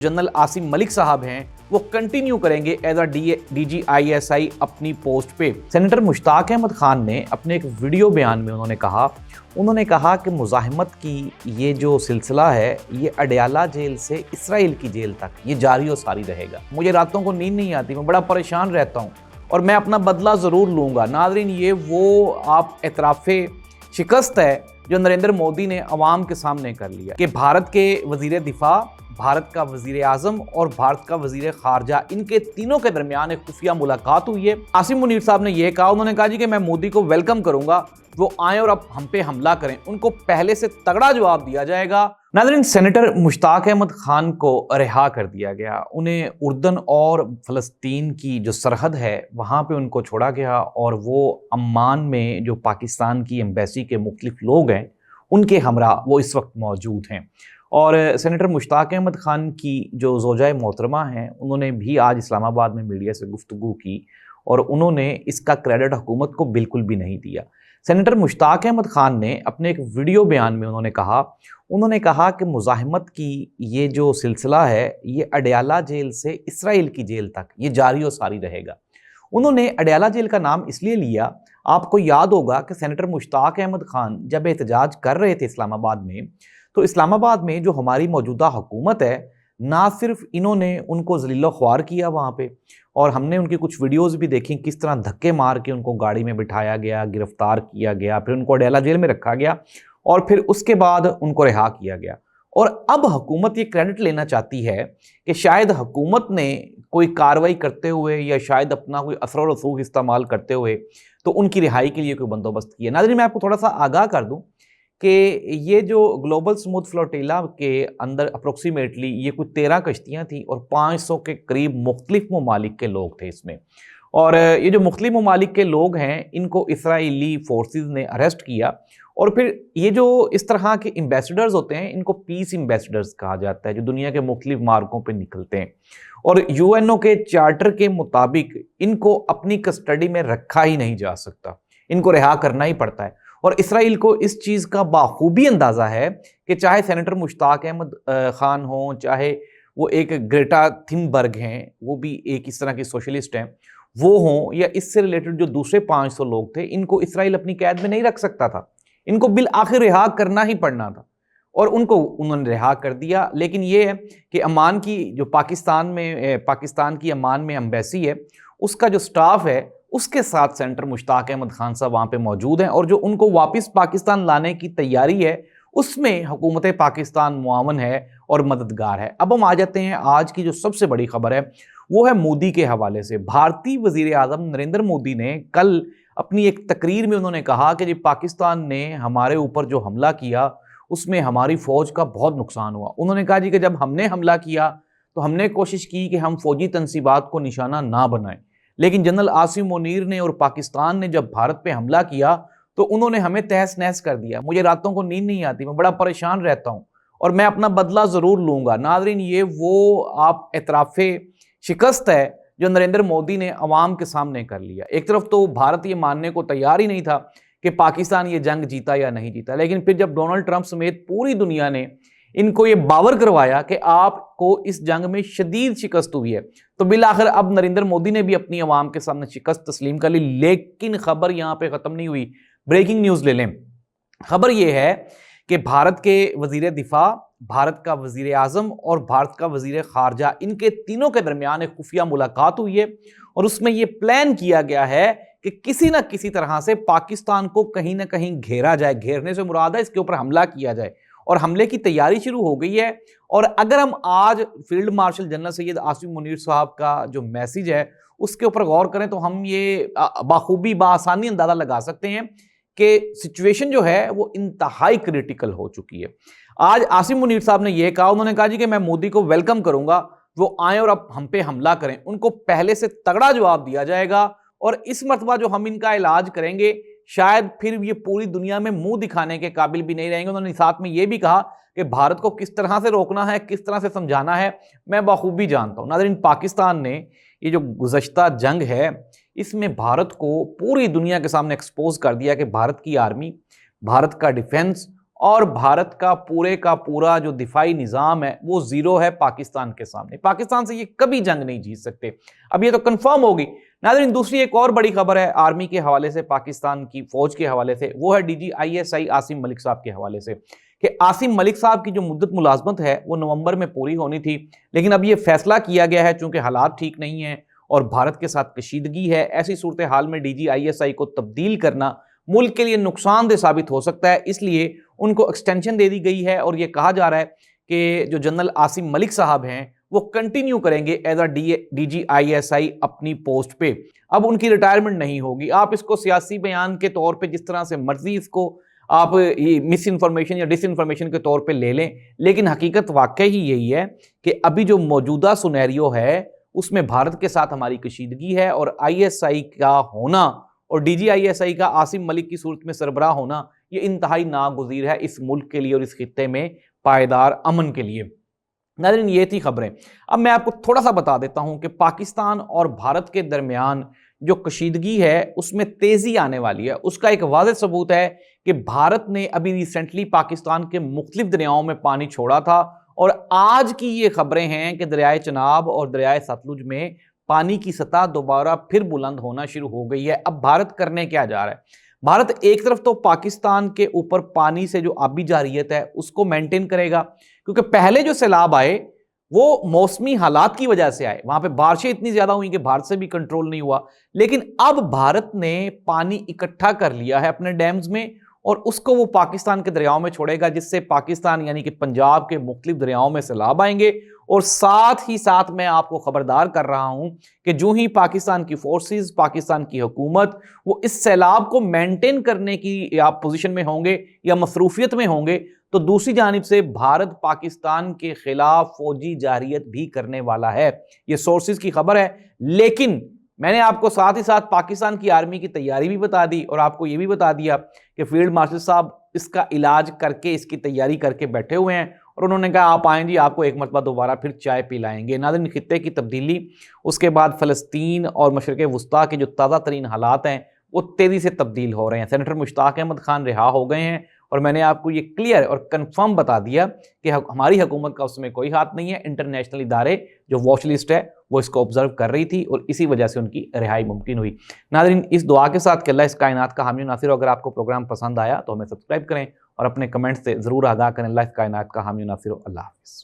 General Asim Malik साहब हैं वो कंटिन्यू करेंगे एज अ DGISI अपनी पोस्ट पे। सेनेटर मुश्ताक अहमद खान ने अपने एक वीडियो बयान में उन्होंने कहा कि मुज़ाहिमत की ये जो सिलसिला है ये अडयाला जेल से इसराइल की जेल तक ये जारी और सारी रहेगा। मुझे रातों को नींद नहीं आती, मैं बड़ा परेशान रहता हूँ और मैं अपना बदला ज़रूर लूँगा। नाज़रीन, ये वो आप एतराफ़े शिकस्त है जो नरेंद्र मोदी ने अवाम के सामने कर लिया कि भारत के वज़ीर दिफा, भारत का वज़ीर आज़म और भारत का वज़ीर ख़ारजा, इनके तीनों के दरमियान एक खुफिया मुलाकात हुई है। आसिम मुनीर साहब ने यह कहा, उन्होंने कहा जी कि मैं मोदी को वेलकम करूंगा, वो आए और अब हम पे हमला करें, उनको पहले से तगड़ा जवाब दिया जाएगा। नाज़रीन, सेनेटर मुश्ताक अहमद खान को रिहा कर दिया गया। उन्हें उर्दन और फ़लस्तीन की जो सरहद है वहाँ पे उनको छोड़ा गया और वो अम्मान में जो पाकिस्तान की एम्बेसी के मुख्तलिफ लोग हैं उनके हमरा वो इस वक्त मौजूद हैं। और सेनेटर मुश्ताक अहमद खान की जो ज़ौजाए मोहतरमा हैं उन्होंने भी आज इस्लामाबाद में मीडिया से गुफ्तगू की और उन्होंने इसका क्रेडिट हुकूमत को बिल्कुल भी नहीं दिया। सेनेटर मुश्ताक अहमद खान ने अपने एक वीडियो बयान में उन्होंने कहा कि मुज़ाहिमत की ये जो सिलसिला है ये अडयाला जेल से इसराइल की जेल तक ये जारी और सारी रहेगा। उन्होंने अडयाला जेल का नाम इसलिए लिया, आपको याद होगा कि सेनेटर मुश्ताक अहमद खान जब एहतजाज कर रहे थे इस्लामाबाद में, तो इस्लामाबाद में जो हमारी मौजूदा हुकूमत है, ना सिर्फ इन्होंने उनको ज़लीलो ख्वार किया वहाँ पे, और हमने उनकी कुछ वीडियोस भी देखी किस तरह धक्के मार के उनको गाड़ी में बिठाया गया, गिरफ्तार किया गया, फिर उनको अडयाला जेल में रखा गया और फिर उसके बाद उनको रिहा किया गया। और अब हुकूमत ये क्रेडिट लेना चाहती है कि शायद हुकूमत ने कोई कार्रवाई करते हुए या शायद अपना कोई असर और रसूख इस्तेमाल करते हुए तो उनकी रिहाई के लिए कोई बंदोबस्त किया। नाज़रीन, मैं आपको थोड़ा सा आगाह कर दूं कि ये जो ग्लोबल स्मूथ फ्लोटिला के अंदर अप्रोक्सीमेटली ये कुछ 13 कश्तियाँ थी और 500 के करीब मुख्तलिफ ममालिक के लोग थे इसमें। और ये जो मुख्तलिफ ममालिक के लोग हैं इनको इसराइली फोर्सेस ने अरेस्ट किया और फिर ये जो इस तरह के एम्बेसडर्स होते हैं इनको पीस एम्बेसडर्स कहा जाता है, जो दुनिया के मुख्तलिफ मार्गों पर निकलते हैं और UNO के चार्टर के मुताबिक इनको अपनी कस्टडी में रखा ही नहीं जा सकता, इनको रिहा करना ही पड़ता है। और इसराइल को इस चीज़ का बाखूबी अंदाज़ा है कि चाहे सेनेटर मुश्ताक अहमद खान हो, चाहे वो एक ग्रेटा थुनबर्ग हैं, वो भी एक इस तरह की सोशलिस्ट हैं, वो हों, या इससे रिलेटेड जो दूसरे 500 लोग थे, इनको इसराइल अपनी कैद में नहीं रख सकता था, इनको बिल आखिर रिहा करना ही पड़ना था और उनको उन्होंने रिहा कर दिया। लेकिन ये है कि अमान की जो पाकिस्तान की अमान में एम्बेसी है उसका जो स्टाफ है उसके साथ सेनेटर मुश्ताक अहमद खान साहब वहाँ पे मौजूद हैं और जो उनको वापस पाकिस्तान लाने की तैयारी है उसमें हुकूमत पाकिस्तान मुआवन है और मददगार है। अब हम आ जाते हैं आज की जो सबसे बड़ी खबर है, वो है मोदी के हवाले से। भारतीय वज़ीर आज़म नरेंद्र मोदी ने कल अपनी एक तकरीर में उन्होंने कहा कि जब पाकिस्तान ने हमारे ऊपर जो हमला किया उसमें हमारी फ़ौज का बहुत नुकसान हुआ। उन्होंने कहा जी कि जब हमने हमला किया तो हमने कोशिश की कि हम फ़ौजी तनसीबात को निशाना ना बनाएं, लेकिन जनरल आसिम मुनीर ने और पाकिस्तान ने जब भारत पे हमला किया तो उन्होंने हमें तहस नहस कर दिया। मुझे रातों को नींद नहीं आती, मैं बड़ा परेशान रहता हूँ और मैं अपना बदला ज़रूर लूँगा। नाज़रीन, ये वो आप एतराफ़े शिकस्त है जो नरेंद्र मोदी ने अवाम के सामने कर लिया। एक तरफ तो भारत ये मानने को तैयार ही नहीं था कि पाकिस्तान ये जंग जीता या नहीं जीता, लेकिन फिर जब डोनाल्ड ट्रंप समेत पूरी दुनिया ने इनको ये बावर करवाया कि आपको इस जंग में शदीद शिकस्त हुई है, तो बिल आखिर अब नरेंद्र मोदी ने भी अपनी आवाम के सामने शिकस्त तस्लीम कर ली। लेकिन खबर यहाँ पे ख़त्म नहीं हुई, ब्रेकिंग न्यूज़ ले लें। खबर ये है कि भारत के वज़ीर दिफा, भारत का वज़ीर आज़म और भारत का वज़ीर ख़ारजा, इनके तीनों के दरमियान एक खुफिया मुलाकात हुई है और उसमें यह प्लान किया गया है कि किसी न किसी तरह से पाकिस्तान को कहीं ना कहीं घेरा जाए। घेरने से मुराद है इसके ऊपर हमला किया जाए और हमले की तैयारी शुरू हो गई है। और अगर हम आज field marshal general Syed Asim Munir साहब का जो मैसेज है उसके ऊपर गौर करें तो हम ये बाखूबी बासानी अंदाज़ा लगा सकते हैं कि सिचुएशन जो है वो इंतहाई क्रिटिकल हो चुकी है। आज आसिम मुनीर साहब ने यह कहा, उन्होंने कहा जी कि मैं मोदी को वेलकम करूंगा, वो आए और अब हम पे हमला करें, उनको पहले से तगड़ा जवाब दिया जाएगा और इस मरतबा जो हम इनका इलाज करेंगे शायद फिर ये पूरी दुनिया में मुंह दिखाने के काबिल भी नहीं रहेंगे। उन्होंने साथ में ये भी कहा कि भारत को किस तरह से रोकना है, किस तरह से समझाना है, मैं बखूबी जानता हूं। नाज़रीन, पाकिस्तान ने ये जो गुज़श्ता जंग है इसमें भारत को पूरी दुनिया के सामने एक्सपोज कर दिया कि भारत की आर्मी, भारत का डिफेंस اور بھارت کا پورا جو دفاعی نظام ہے وہ زیرو ہے پاکستان کے سامنے. پاکستان سے یہ کبھی جنگ نہیں جیت سکتے. اب یہ تو کنفرم ہوگی. ناظرین دوسری ایک اور بڑی خبر ہے آرمی کے حوالے سے، پاکستان کی فوج کے حوالے سے، وہ ہے DGISI عاصم ملک صاحب کے حوالے سے کہ عاصم ملک صاحب کی جو مدت ملازمت ہے وہ نومبر میں پوری ہونی تھی، لیکن اب یہ فیصلہ کیا گیا ہے چونکہ حالات ٹھیک نہیں ہیں اور بھارت کے ساتھ کشیدگی ہے، ایسی صورتحال میں DGISI کو تبدیل کرنا ملک کے لیے نقصان دہ ثابت ہو سکتا ہے، اس لیے ان کو ایکسٹینشن دے دی گئی ہے اور یہ کہا جا رہا ہے کہ جو جنرل عاصم ملک صاحب ہیں وہ کنٹینیو کریں گے ایز اے DGISI اپنی پوسٹ پہ. اب ان کی ریٹائرمنٹ نہیں ہوگی. آپ اس کو سیاسی بیان کے طور پہ جس طرح سے مرضی اس کو آپ مس انفارمیشن یا ڈس انفارمیشن کے طور پہ لے لیں، لیکن حقیقت واقعی ہی یہی ہے کہ ابھی جو موجودہ سنیریو ہے اس میں بھارت کے ساتھ ہماری کشیدگی ہے اور ISI کا ہونا اور DGISI کا عاصم ملک کی صورت میں سربراہ ہونا یہ انتہائی ناگزیر ہے اس ملک کے لیے اور اس خطے میں پائیدار امن کے لیے. ناظرین یہ تھی خبریں. اب میں آپ کو تھوڑا سا بتا دیتا ہوں کہ پاکستان اور بھارت کے درمیان جو کشیدگی ہے اس میں تیزی آنے والی ہے. اس کا ایک واضح ثبوت ہے کہ بھارت نے ابھی ریسنٹلی پاکستان کے مختلف دریاؤں میں پانی چھوڑا تھا اور آج کی یہ خبریں ہیں کہ دریائے چناب اور دریائے ستلج میں پانی کی سطح دوبارہ پھر بلند ہونا شروع ہو گئی ہے. اب بھارت کرنے کیا جا رہا ہے؟ بھارت ایک طرف تو پاکستان کے اوپر پانی سے جو آبی جارحیت ہے اس کو مینٹین کرے گا، کیونکہ پہلے جو سیلاب آئے وہ موسمی حالات کی وجہ سے آئے، وہاں پہ بارشیں اتنی زیادہ ہوئیں کہ بھارت سے بھی کنٹرول نہیں ہوا. لیکن اب بھارت نے پانی اکٹھا کر لیا ہے اپنے ڈیمز میں اور اس کو وہ پاکستان کے دریاؤں میں چھوڑے گا، جس سے پاکستان یعنی کہ پنجاب کے مختلف دریاؤں میں سیلاب آئیں گے. اور ساتھ ہی ساتھ میں آپ کو خبردار کر رہا ہوں کہ جو ہی پاکستان کی فورسز، پاکستان کی حکومت وہ اس سیلاب کو مینٹین کرنے کی آپ پوزیشن میں ہوں گے یا مصروفیت میں ہوں گے تو دوسری جانب سے بھارت پاکستان کے خلاف فوجی جارحیت بھی کرنے والا ہے. یہ سورسز کی خبر ہے. لیکن میں نے آپ کو ساتھ ہی ساتھ پاکستان کی آرمی کی تیاری بھی بتا دی اور آپ کو یہ بھی بتا دیا کہ فیلڈ مارشل صاحب اس کا علاج کر کے، اس کی تیاری کر کے بیٹھے ہوئے ہیں اور انہوں نے کہا آپ آئیں جی، آپ کو ایک مرتبہ دوبارہ پھر چائے پلائیں گے. ناظرین خطے کی تبدیلی، اس کے بعد فلسطین اور مشرق وسطیٰ کے جو تازہ ترین حالات ہیں وہ تیزی سے تبدیل ہو رہے ہیں. سینیٹر مشتاق احمد خان رہا ہو گئے ہیں اور میں نے آپ کو یہ کلیئر اور کنفرم بتا دیا کہ ہماری حکومت کا اس میں کوئی ہاتھ نہیں ہے. انٹرنیشنل ادارے جو واچ لسٹ ہے وہ اس کو آبزرو کر رہی تھی اور اسی وجہ سے ان کی رہائی ممکن ہوئی. ناظرین اس دعا کے ساتھ کہ اللہ اس کائنات کا حامی و ناصر ہو. اگر آپ کو پروگرام پسند آیا تو ہمیں سبسکرائب کریں اور اپنے کمنٹ سے ضرور آگاہ کریں. اللہ اس کائنات کا حامی و ناصر ہو. اللہ حافظ.